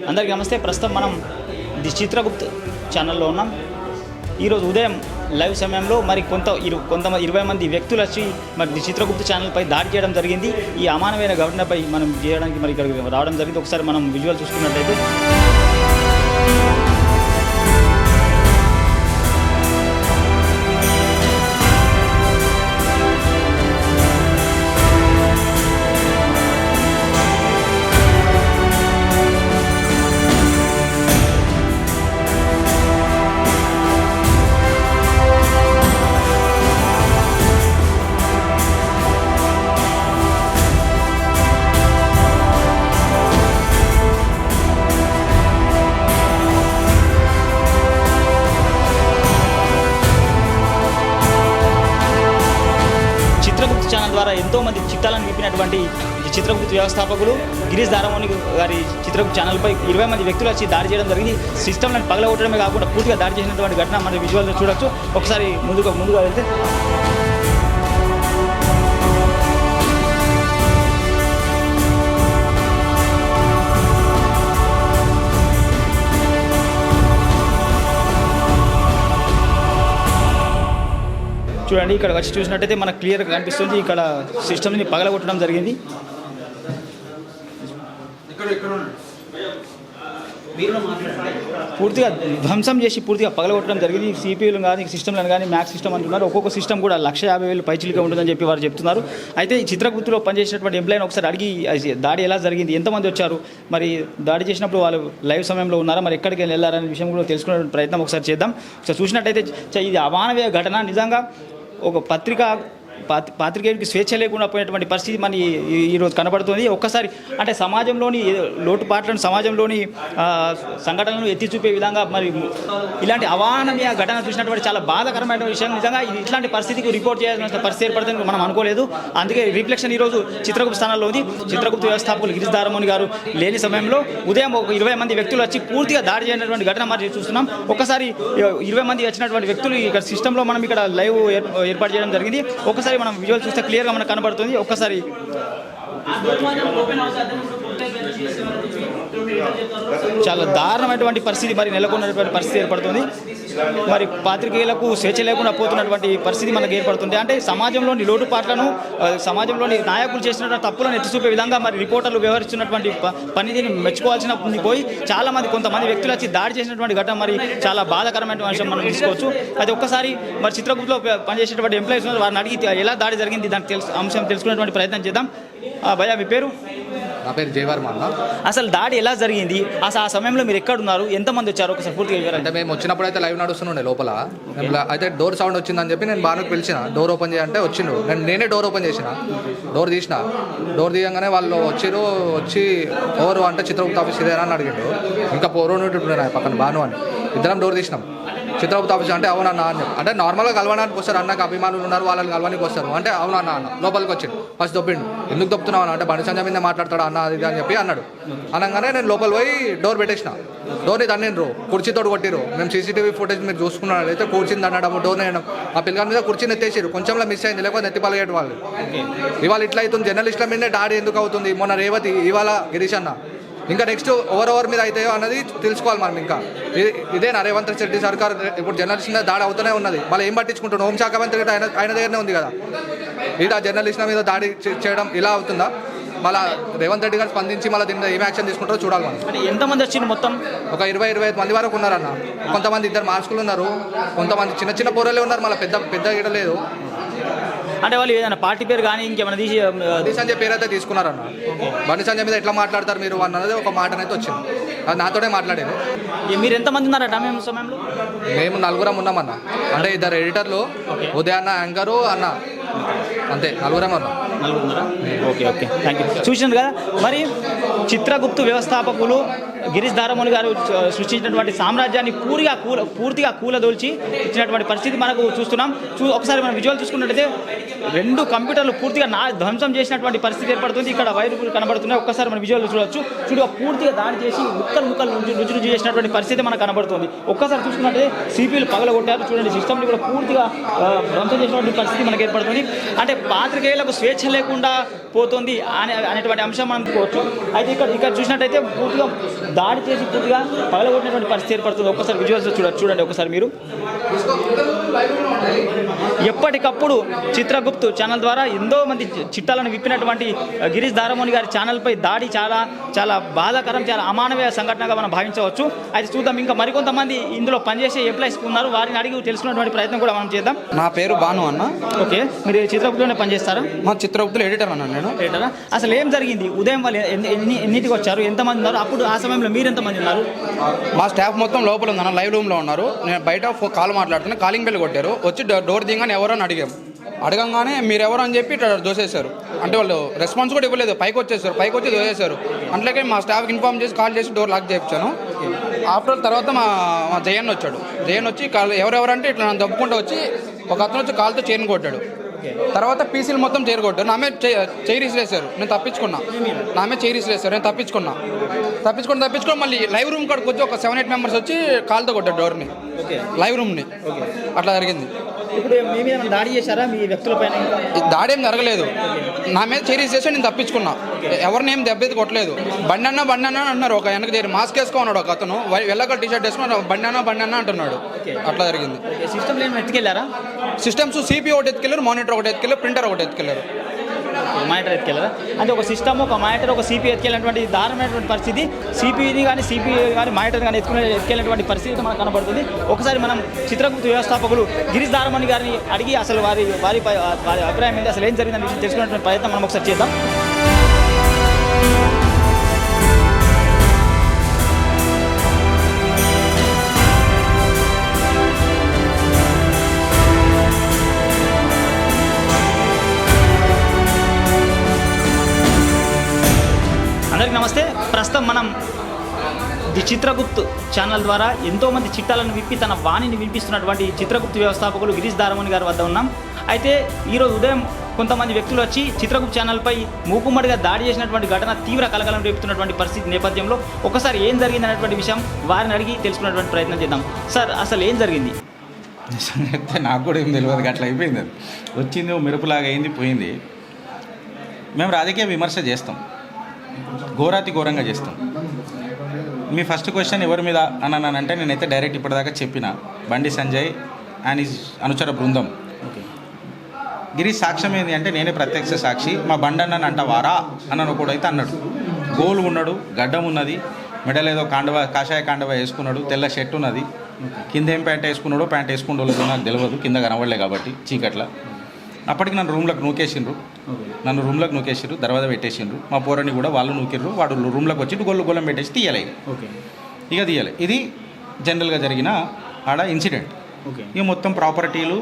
అందరికీ నమస్తే. ప్రస్తుతం మనం ది చిత్రగుప్త్ ఛానల్లో ఉన్నాం. ఈరోజు ఉదయం లైవ్ సమయంలో మరి కొంతమంది 20 మంది వ్యక్తులు వచ్చి మరి ది చిత్రగుప్త్ ఛానల్పై దాడి చేయడం జరిగింది. ఈ అమానవైన ఘటనపై మనం చేయడానికి మరి ఇక్కడ రావడం జరిగింది. ఒకసారి మనం విజువల్ చూసుకున్నట్లయితే చిత్రగుప్త్ ఛానల్ ద్వారా ఎంతోమంది చిత్తాలను విప్పినటువంటి చిత్రగుప్త్ వ్యవస్థాపకులు గిరీష్ దారమోని గారి చిత్రగుప్త్ ఛానల్పై 20 మంది వ్యక్తులు వచ్చి దాడి చేయడం జరిగింది. సిస్టమ్లను పగలగొట్టడమే కాకుండా పూర్తిగా దాడి చేసినటువంటి ఘటన మన విజువల్లో చూడొచ్చు. ఒకసారి ముందుగా వెళ్తే చూడండి, ఇక్కడ వచ్చి చూసినట్టయితే మనకు క్లియర్గా కనిపిస్తుంది. ఇక్కడ సిస్టమ్ని పగలగొట్టడం జరిగింది. పూర్తిగా ధ్వంసం చేసి పూర్తిగా పగలగొట్టడం జరిగింది. సిపియూలు కానీ సిస్టమ్లను కానీ మ్యాక్స్ సిస్టమ్ అంటున్నారు. ఒక్కొక్క సిస్టమ్ కూడా 1,50,000 పైచిలుగా ఉంటుందని చెప్పి వారు చెప్తున్నారు. అయితే ఈ చిత్రగుప్తులో పనిచేసినటువంటి ఎంప్లాయీని ఒకసారి అడిగి దాడి ఎలా జరిగింది, ఎంతమంది వచ్చారు, మరి దాడి చేసినప్పుడు వాళ్ళు లైవ్ సమయంలో ఉన్నారా, మరి ఎక్కడికి వెళ్ళారనే విషయం కూడా తెలుసుకునే ప్రయత్నం ఒకసారి చేద్దాం. ఒకసారి చూసినట్టయితే ఇది అమానవీయ ఘటన. నిజంగా ఒక పాత్రికేయుడికి స్వేచ్ఛ లేకుండా పోయినటువంటి పరిస్థితి మన ఈరోజు కనబడుతుంది. ఒక్కసారి అంటే సమాజంలోని లోటుపాట్లను, సమాజంలోని సంఘటనలను ఎత్తి చూపే విధంగా మరి ఇలాంటి అవానవీయ ఘటన చూసినటువంటి చాలా బాధాకరమైన విషయం. నిజంగా ఇట్లాంటి పరిస్థితికి రిపోర్ట్ చేయాల్సిన పరిస్థితి ఏర్పడుతుందని మనం అనుకోలేదు. అందుకే రిఫ్లెక్షన్ ఈరోజు చిత్రగుప్త స్థానంలో ఉంది. చిత్రగుప్త వ్యవస్థాపకులు గిరీష్ దారమోని గారు లేని సమయంలో ఉదయం ఒక 20 మంది వ్యక్తులు వచ్చి పూర్తిగా దాడి చేయనటువంటి ఘటన మరి చూస్తున్నాం. ఒక్కసారి 20 మంది వచ్చినటువంటి వ్యక్తులు ఇక్కడ సిస్టంలో మనం ఇక్కడ లైవ్ ఏర్పాటు చేయడం జరిగింది. ఒకసారి మనం విజువల్ చూస్తే క్లియర్గా మనకు కనబడుతుంది. ఒక్కసారి చాలా దారుణమైనటువంటి పరిస్థితి మరి నెలకొన్నటువంటి పరిస్థితి ఏర్పడుతుంది. మరి పాత్రికేయులకు స్వేచ్ఛ లేకుండా పోతున్నటువంటి పరిస్థితి మనకు ఏర్పడుతుంది. అంటే సమాజంలోని లోటుపాట్లను, సమాజంలోని నాయకులు చేసినటువంటి తప్పులను ఎత్తి చూపే విధంగా మరి రిపోర్టర్లు వ్యవహరిస్తున్నటువంటి పనిని మెచ్చుకోవాల్సిన పోయి కొంతమంది వ్యక్తులు వచ్చి దాడి చేసినటువంటి ఘటన మరి చాలా బాధాకరమైన అంశం మనం తీసుకోవచ్చు. అది ఒక్కసారి మరి చిత్రగుప్తులో పనిచేసేటువంటి ఎంప్లాయీస్ వారిని అడిగి ఎలా దాడి జరిగింది దానికి అంశం తెలుసుకునేటువంటి ప్రయత్నం చేద్దాం. భయ్యా, మీ పేరు? నా పేరు జయవర్మ. అసలు దాడి ఎలా జరిగింది, అసలు ఆ సమయంలో మీరు ఎక్కడున్నారు, ఎంతమంది వచ్చారు ఒకసారి పూర్తిగా? అంటే మేము వచ్చినప్పుడు అయితే లైవ్ నడుస్తుండే లోపల. అయితే డోర్ సౌండ్ వచ్చిందని చెప్పి నేను బాగా పిలిచిన, డోర్ ఓపెన్ చేయాలంటే వచ్చిండు. నేనే డోర్ ఓపెన్ చేసిన, డోర్ తీయగానే వాళ్ళు వచ్చి ఎవరు అంటే చిత్రగుప్త ఆఫీస్ ఇదేనా అని అడిగిండు. ఇంకా పోరుంటుండే పక్కన బాను అని. ఇద్దరం డోర్ తీసినాం. చిత్రగుప్త ఆఫీస్ అంటే అవునన్నా అని చెప్పి, అంటే నార్మల్గా కలవడానికి వస్తారు, అన్నకు అభిమానులు ఉన్నారు, వాళ్ళని కలవడానికి వస్తారు అంటే అవునన్నా అన్న. లోపలికి వచ్చిండు, ఫస్ట్ దొప్పిండు. ఎందుకు దొప్పుతున్నావు అన్న అంటే బండి సంజయ్ మీద మాట్లాడతాడు అన్న అది అని చెప్పి అన్నాడు. అనగానే నేను లోపల పోయి డోర్ పెట్టేసిన. డోర్ని తన్నిండ్రు, కుర్చీతోడు కొట్టిరు. మేము సీసీటీవీ ఫుటేజ్ మీరు చూసుకున్నాడు అయితే కుర్చీని తన్నడం, డోర్ వేయడం. ఆ పిల్లగాని మీద కుర్చీని ఎత్తేసారు. కొంచెంలో మిస్ అయింది, లేకపోతే ఎత్తిపలగేటి వాళ్ళు. ఇవాళ ఇట్లా అవుతుంది, జర్నలిస్టుల మీదే దాడి ఎందుకు అవుతుంది? మొన్న రేవతి, ఇవాళ గిరీష్ అన్న. ఇంకా నెక్స్ట్ ఎవరెవరి మీద అవుతాయో అన్నది తెలుసుకోవాలి మనం. ఇంకా ఇదేనా రేవంత్ రెడ్డి సర్కార్? ఇప్పుడు జర్నలిస్ట్ మీద దాడి అవుతూనే ఉన్నది. మళ్ళీ ఏం పట్టించుకుంటున్నాం? హోంశాఖ మంత్రి ఆయన దగ్గరనే ఉంది కదా. ఇలా జర్నలిస్టుల మీద దాడి చేయడం ఇలా అవుతుందా? మళ్ళీ రేవంత్ రెడ్డి గారు స్పందించి మళ్ళీ దీని మీద ఏం యాక్షన్ తీసుకుంటారో చూడాలి మనం. ఎంతమంది వచ్చింది? మొత్తం ఒక 20-25 మంది వరకు ఉన్నారన్న. కొంతమంది 2 మార్కులు ఉన్నారు, కొంతమంది చిన్న పోరలే ఉన్నారు, మళ్ళీ పెద్ద ఇడలేదు. అంటే వాళ్ళు ఏదైనా పార్టీ పేరు కానీ ఇంకేమైనా తీసి బండి సంజయ్ పేరు అయితే తీసుకున్నారన్న. బండి సంజయ్ మీద ఎట్లా మాట్లాడతారు మీరు అన్నది ఒక మాట అయితే వచ్చింది. అది నాతోనే మాట్లాడాను. మీరు ఎంతమంది ఉన్నారట మేము సమయంలో? మేము 4 ఉన్నామన్న. అంటే 2 ఎడిటర్లు, ఉదయాన్న యాంకరు అన్న, అంతే 4 ఉన్నాం. Okay, thank you. చూసినారు కదా మరి చిత్రగుప్తు వ్యవస్థాపకులు గిరీష్ దారమోని గారు సృష్టించినటువంటి సామ్రాజ్యాన్ని పూర్తిగా కూలదోల్చి ఇచ్చినటువంటి పరిస్థితి మనకు చూస్తున్నాం. ఒకసారి మనం విజువల్ చూసుకున్నట్టయితే 2 కంప్యూటర్లు పూర్తిగా ధ్వంసం చేసినటువంటి పరిస్థితి ఏర్పడుతుంది. ఇక్కడ వైర్లు కనబడుతున్నాయి. ఒక్కసారి మనం విజువల్ చూడవచ్చు. పూర్తిగా దాడి చేసి ముక్కలు రుచి చేసినటువంటి పరిస్థితి మనకు కనబడుతుంది. ఒక్కసారి చూసుకున్నట్టే సిపిలు పగలగొట్టారు. చూడండి, సిస్టమ్ని కూడా పూర్తిగా ధ్వంసం చేసినటువంటి పరిస్థితి మనకు ఏర్పడుతుంది. అంటే పాత్రికేయులకు స్వేచ్ఛ లేకుండా పోతుంది అనేటువంటి అంశం మనం అనుకోవచ్చు. అయితే ఇక్కడ చూసినట్టయితే పూర్తిగా దాడి చేసి పూర్తిగా పగలగొట్టినటువంటి పరిస్థితి ఏర్పడుతుంది. ఒక్కసారి విజువల్స్ చూడండి ఒకసారి మీరు. ఎప్పటికప్పుడు చిత్రగుప్తు ఛానల్ ద్వారా ఎంతో మంది చిట్టాలను విప్పినటువంటి గిరీష్ దారమోని గారి ఛానల్పై దాడి చాలా చాలా బాధాకరం, చాలా అమానవీయ సంఘటనగా మనం భావించవచ్చు. అయితే చూద్దాం, ఇంకా మరికొంతమంది ఇందులో పనిచేసే ఎంప్లాయీస్ ఉన్నారు, వారిని అడిగి తెలుసుకున్నటువంటి ప్రయత్నం కూడా మనం చేద్దాం. నా పేరు భాను అన్న. ఓకే, మీరు చిత్రగుప్తులోనే పనిచేస్తారా? మా చిత్రగుప్తులు ఎడిటర్ అన్న. నేను ఎడిటరా? అసలు ఏం జరిగింది? ఉదయం వాళ్ళు ఎన్నింటికి వచ్చారు, ఎంతమంది ఉన్నారు, అప్పుడు ఆ సమయంలో మీరు ఎంతమంది ఉన్నారు? మా స్టాఫ్ మొత్తం లోపల ఉందన్న, లైవ్ రూమ్లో ఉన్నారు. నేను బయట కాల్ మాట్లాడుతున్నా, కాలింగ్ బెల్ కొట్టారు. వచ్చి డోర్ దిగానే ఎవరని అడగంగానే మీరెవరు అని చెప్పి దోసేశారు. అంటే వాళ్ళు రెస్పాన్స్ కూడా ఇవ్వలేదు, పైకి వచ్చేసారు. పైకి వచ్చి దోసేశారు. అట్లాగే మా స్టాఫ్కి ఇన్ఫార్మ్ చేసి కాల్ చేసి డోర్ లాక్ చేయించాను. ఆఫ్టర్ తర్వాత మా జయన్ వచ్చాడు. జయన్ వచ్చి ఎవరెవరంటే ఇట్లా నన్ను దబ్బుకుంటూ వచ్చి ఒక అతను వచ్చి కాల్తో చైన్ కొట్టాడు. తర్వాత పీసీలు మొత్తం చైర్ కొట్టారు. నా మీద చైర్ ఇసిరేశారు. నేను తప్పించుకున్నా. నా మీద చైర్ ఇసిరేశారు. నేను తప్పించుకుని మళ్ళీ లైవ్ రూమ్ కాడికి వచ్చి ఒక 7-8 మెంబర్స్ వచ్చి కాల్తో కొట్టారు డోర్ని, లైవ్ రూమ్ని. అట్లా జరిగింది. ఇప్పుడు మీ మీద దాడి చేశారా మీ వ్యక్తులపైన? దాడి ఏం జరగలేదు. నా మీద చైర్ ఇసిరేసి నేను తప్పించుకున్నా. ఎవరిని ఏం దెబ్బతి కొట్టలేదు. బండి అన్న అన్నారు. ఒక వెనక చేరి మాస్క్ వేసుకున్నాడు ఒక అతను, వెళ్ళక టీషర్ట్ వేసుకున్నాడు. బండి అన్న అంటున్నాడు. అట్లా జరిగింది. సిస్టమ్ ఏమైనా ఎత్తుకెళ్ళారా? సిస్టమ్స్ సిపి ఒకటి ఎత్తుకెళ్ళారు, మానిటర్ ఒకటి ఎత్తుకెళ్ళారు, ప్రింటర్ ఒకటి ఎత్తుకెళ్ళారు. మానిటర్ ఎత్తుకెళ్ళారా? అంటే ఒక సిస్టమ్, ఒక మానిటర్, ఒక సిపి ఎత్తుకెళ్ళినటువంటి దారుణమైనటువంటి పరిస్థితి. సిపిని కానీ మానిటర్ కానీ ఎత్తుకెళ్ళినటువంటి పరిస్థితి మనకు కనబడుతుంది. ఒకసారి మనం చిత్రగుప్తు వ్యవస్థాపకులు గిరీష్ దారమోని గారిని అడిగి అసలు వారి అభిప్రాయం ఏంటి, అసలు ఏం జరిగిందని విషయం తెలుసుకున్నటువంటి ప్రయత్నం మనం ఒకసారి చేద్దాం. అందరికీ నమస్తే. ప్రస్తుతం మనం ది చిత్రగుప్తు ఛానల్ ద్వారా ఎంతోమంది చిట్టాలను విప్పి తన వాణిని వినిపిస్తున్నటువంటి చిత్రగుప్తు వ్యవస్థాపకులు గిరీష్ దారమోని గారి వద్ద ఉన్నాం. అయితే ఈరోజు ఉదయం కొంతమంది వ్యక్తులు వచ్చి చిత్రగుప్తు ఛానల్పై మూకుమ్మడిగా దాడి చేసినటువంటి ఘటన తీవ్ర కలకలం రేపుతున్నటువంటి పరిస్థితి నేపథ్యంలో ఒకసారి ఏం జరిగింది అనేటువంటి విషయం వారిని అడిగి తెలుసుకున్నటువంటి ప్రయత్నం చేద్దాం. సార్, అసలు ఏం జరిగింది? నిజంగా అయితే నాకు కూడా ఏం తెలియదు. అట్లా అయిపోయింది. అది వచ్చింది, మెరుపులాగా అయింది, పోయింది. మేము రాజకీయ విమర్శ చేస్తాం, ఘోరంగా చేస్తాం. మీ ఫస్ట్ క్వశ్చన్ ఎవరి మీద అన్నానంటే నేనైతే డైరెక్ట్ ఇప్పటిదాకా చెప్పిన బండి సంజయ్ అండ్ ఈజ్ అనుచర బృందం. గిరీష్ సాక్ష్యం ఏంటి అంటే నేనే ప్రత్యక్ష సాక్షి. మా బండన్నని అంటవారా అన్నను కూడా అయితే అన్నాడు. గోలు ఉన్నాడు, గడ్డం ఉన్నది, మెడల్ ఏదో కాషాయ కాండవ వేసుకున్నాడు, తెల్ల షర్ట్ ఉన్నది. కింద ఏం ప్యాంట్ వేసుకున్నాడో, ప్యాంట్ వేసుకుండో నాకు తెలియదు, కింద కనబడలే కాబట్టి చీకట్ల. అప్పటికి నన్ను రూమ్లోకి నూకేసిండ్రు, దర్వాజా పెట్టేసిండ్రు. మా పోరని కూడా వాళ్ళు నూకిర్రు. వాడు రూమ్లోకి వచ్చి గొల్లం పెట్టేసి తీయలే. ఇక తీయలే. ఇది జనరల్గా జరిగిన ఆడ ఇన్సిడెంట్. ఇక మొత్తం ప్రాపర్టీలు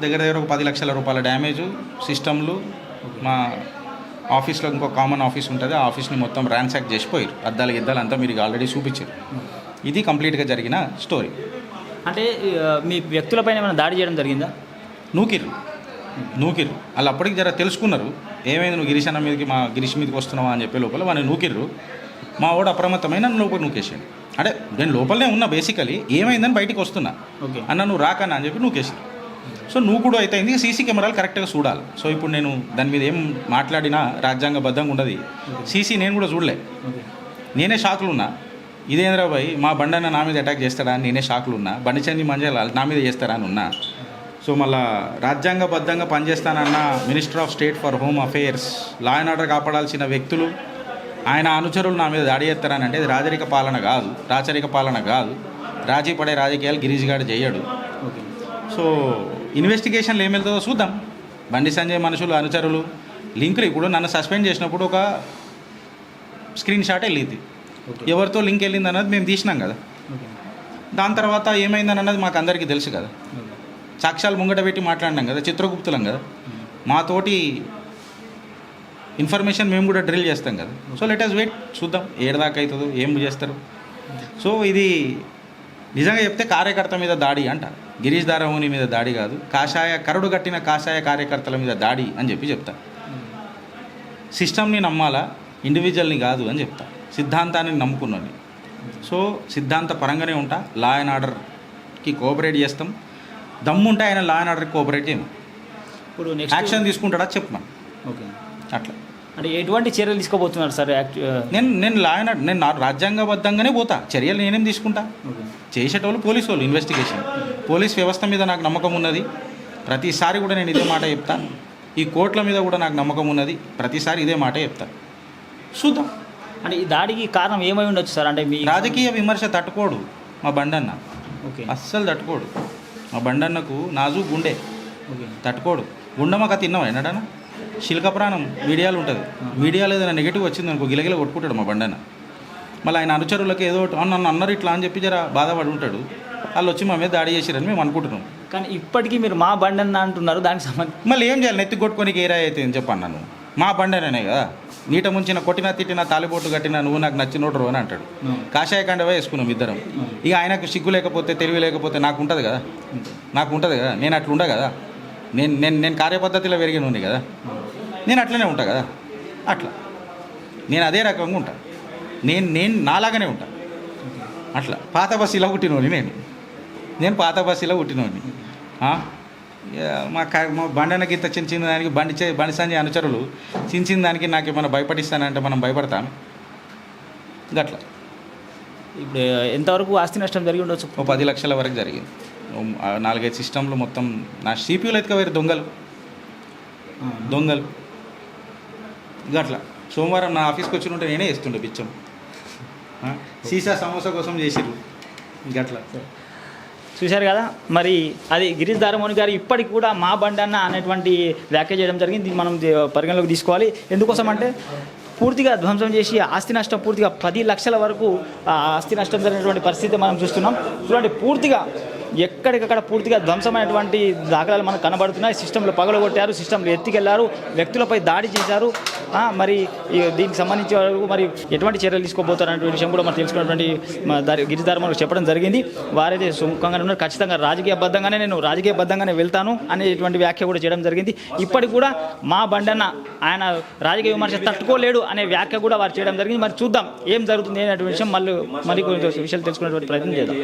దగ్గర ఒక 10 లక్షల రూపాయల డ్యామేజు, సిస్టమ్లు, మా ఆఫీస్లో ఇంకో కామన్ ఆఫీస్ ఉంటుంది, ఆ ఆఫీస్ని మొత్తం ర్యాన్సాక్ చేసిపోయారు. అద్దాలు అంతా మీరు ఆల్రెడీ చూపించారు. ఇది కంప్లీట్గా జరిగిన స్టోరీ. అంటే మీ వ్యక్తులపైన ఏమైనా దాడి చేయడం జరిగిందా? నూకిర్రు వాళ్ళు అప్పటికి జర తెలుసుకున్నారు. ఏమైంది, నువ్వు గిరీష్ అన్న మీదకి మా గిరీష్ మీదకి వస్తున్నావా అని చెప్పే లోపల వాళ్ళు నూకిర్రు. మా వాడు అప్రమత్తమైన నన్ను లోపల నూకేసాడు. అంటే నేను లోపలనే ఉన్నా, బేసికలీ ఏమైందని బయటికి వస్తున్నా. అన్న నువ్వు రాకన్నా అని చెప్పి నూకేసాడు. సో నూకుడు అయితే అయింది. సీసీ కెమెరాలు కరెక్ట్గా చూడాలి. సో ఇప్పుడు నేను దాని మీద ఏం మాట్లాడినా రాజ్యాంగబద్ధంగా ఉండదు. సీసీ నేను కూడా చూడలే. నేనే షాక్లు ఉన్నా. ఇదేంద్రా భాయ్, మా బండన్న నా మీద అటాక్ చేస్తాడా అని నేనే షాక్లు ఉన్నా. బండి చంది మంజాల నా మీద చేస్తారా అని ఉన్నా. సో మళ్ళా రాజ్యాంగబద్ధంగా పనిచేస్తానన్న minister of state for home affairs, law and order కాపాడాల్సిన వ్యక్తులు, ఆయన అనుచరులు నా మీద దాడి చేస్తారని అంటే ఇది రాచరిక పాలన కాదు. రాజీ పడే రాజకీయాలు గిరీష్ గారు చేయడు. సో ఇన్వెస్టిగేషన్లు ఏం వెళ్తుందో చూద్దాం. బండి సంజయ్ మనుషులు, అనుచరులు, లింకులు. ఇప్పుడు నన్ను సస్పెండ్ చేసినప్పుడు ఒక స్క్రీన్ షాట్ వెళ్ళింది. ఎవరితో లింక్ వెళ్ళింది అన్నది మేము తీసినాం కదా. దాని తర్వాత ఏమైందని అన్నది మాకు అందరికీ తెలుసు కదా. సాక్ష్యాలు ముంగట పెట్టి మాట్లాడినాం కదా, చిత్రగుప్తులం కదా. మాతోటి ఇన్ఫర్మేషన్ మేము కూడా డ్రిల్ చేస్తాం కదా. సో లెట్ అస్ వెయిట్, చూద్దాం ఏడదాకా అవుతుందో, ఏం చేస్తారు. సో ఇది నిజంగా చెప్తే కార్యకర్త మీద దాడి అంట, గిరీష్ దారమోని మీద దాడి కాదు, కరడు కట్టిన కాషాయ కార్యకర్తల మీద దాడి అని చెప్తా. సిస్టమ్ని నమ్మాలా, ఇండివిజువల్ని కాదు అని చెప్తా. సిద్ధాంతాన్ని నమ్ముకున్నాను. సో సిద్ధాంత పరంగానే ఉంటా. లా అండ్ ఆర్డర్కి కోఆపరేట్ చేస్తాం. దమ్ముంటే ఆయన లా అండ్ ఆర్డర్కి కోఆపరేట్ చేయము. ఇప్పుడు యాక్షన్ తీసుకుంటాడా చెప్పమా. ఓకే, అట్లా అంటే ఎటువంటి చర్యలు తీసుకోబోతున్నారు సార్ నేను రాజ్యాంగబద్ధంగానే పోతా, చర్యలు నేనేం తీసుకుంటా. చేసేటోళ్ళు పోలీసు వాళ్ళు ఇన్వెస్టిగేషన్, పోలీస్ వ్యవస్థ మీద నాకు నమ్మకం ఉన్నది. ప్రతిసారి కూడా నేను ఇదే మాట చెప్తా. ఈ కోర్టుల మీద కూడా నాకు నమ్మకం ఉన్నది. ప్రతిసారి ఇదే మాట చెప్తా. చూద్దాం. అంటే ఈ దాడికి కారణం ఏమై ఉండొచ్చు సార్? అంటే మీ రాజకీయ విమర్శ తట్టుకోడు మా బండన్న, ఓకే అస్సలు తట్టుకోడు. మా బండన్నకు నాజు గుండె, ఓకే తట్టుకోడు. గుండమ్మక తిన్నావా ఎన్నడన్నా? శిల్క ప్రాణం మీడియాలో ఉంటుంది. మీడియాలో ఏదైనా నెగిటివ్ వచ్చింది అనుకో గిలగిల కొట్టుకుంటాడు మా బండన్న. మళ్ళీ ఆయన అనుచరులకి ఏదో నన్ను అన్నారు ఇట్లా అని చెప్పి జర బాధపడి ఉంటాడు. వాళ్ళు వచ్చి మా మీద దాడి చేసిరని మేము అనుకుంటున్నాం. కానీ ఇప్పటికీ మీరు మా బండి అన్న అంటున్నారు, దానికి సంబంధించి మళ్ళీ ఏం చేయాలి? నెత్తి కొట్టుకొని ఏరా అయితే అని చెప్పాను. నన్ను మా బండనే కదా, నీట ముంచిన కొట్టినా తిట్టినా తాలిబోటు కట్టినా నువ్వు నాకు నచ్చినోడు అని అంటాడు. కాషాయ కండవే వేసుకున్నాం ఇద్దరం. ఇక ఆయనకు సిగ్గు లేకపోతే తెలివి లేకపోతే నాకు ఉంటుంది కదా, నేను అట్లా ఉండా కదా. నేను కార్యపద్ధతిలో పెరిగిన ఉంది కదా, నేను అట్లనే ఉంటా కదా. అట్లా నేను అదే రకంగా ఉంటా. నేను నాలాగానే ఉంటా. అట్లా పాత బస్సులో పుట్టినోని నేను పాత బస్సులో పుట్టినోని. మా బండనకి ఇంత చిన్న చిన్న దానికి బండి సంజయ్ అనుచరులు చిన్న చిన్న దానికి నాకు ఏమైనా భయపడిస్తానంటే మనం భయపడతాం. గట్లా ఇప్పుడు ఎంతవరకు ఆస్తి నష్టం జరిగి ఉండొచ్చు? 10 లక్షల వరకు జరిగింది. 4-5 సిస్టంలు మొత్తం నా సిపియూలు ఎత్తుకపోయారు దొంగలు. గట్లా సోమవారం నా ఆఫీస్కి వచ్చి ఉంటే నేనే వేస్తుండే బిచ్చం. సీసా సమోసా కోసం చేసిర్రు. గట్లా చూశారు కదా. మరి అది గిరీష్ దారమోని గారు ఇప్పటికి కూడా మా బండి అన్న అనేటువంటి వ్యాఖ్య చేయడం జరిగింది. దీన్ని మనం పరిగణలోకి తీసుకోవాలి. ఎందుకోసం అంటే పూర్తిగా ధ్వంసం చేసి ఆస్తి నష్టం పూర్తిగా 10 లక్షల వరకు ఆస్తి నష్టం జరిగినటువంటి పరిస్థితి మనం చూస్తున్నాం. చూడండి, పూర్తిగా ఎక్కడికక్కడ పూర్తిగా ధ్వంసమైనటువంటి దాఖలాలు మనకు కనబడుతున్నాయి. సిస్టంలో పగలగొట్టారు, సిస్టంలో ఎత్తికెళ్లారు, వ్యక్తులపై దాడి చేశారు. మరి దీనికి సంబంధించి వరకు మరి ఎటువంటి చర్యలు తీసుకోబోతారనే విషయం కూడా మనం తెలుసుకున్నటువంటి గిరీష్ దారమోని చెప్పడం జరిగింది. వారైతే సుముఖంగా ఉన్నారు. ఖచ్చితంగా రాజకీయబద్ధంగానే వెళ్తాను అనేటువంటి వ్యాఖ్య కూడా చేయడం జరిగింది. ఇప్పటికి కూడా మా బండన్న ఆయన రాజకీయ విమర్శ తట్టుకోలేడు అనే వ్యాఖ్య కూడా వారు చేయడం జరిగింది. మరి చూద్దాం ఏం జరుగుతుంది అనేటువంటి విషయం. మళ్ళీ కొన్ని విషయాలు తెలుసుకునేటువంటి ప్రయత్నం చేద్దాం.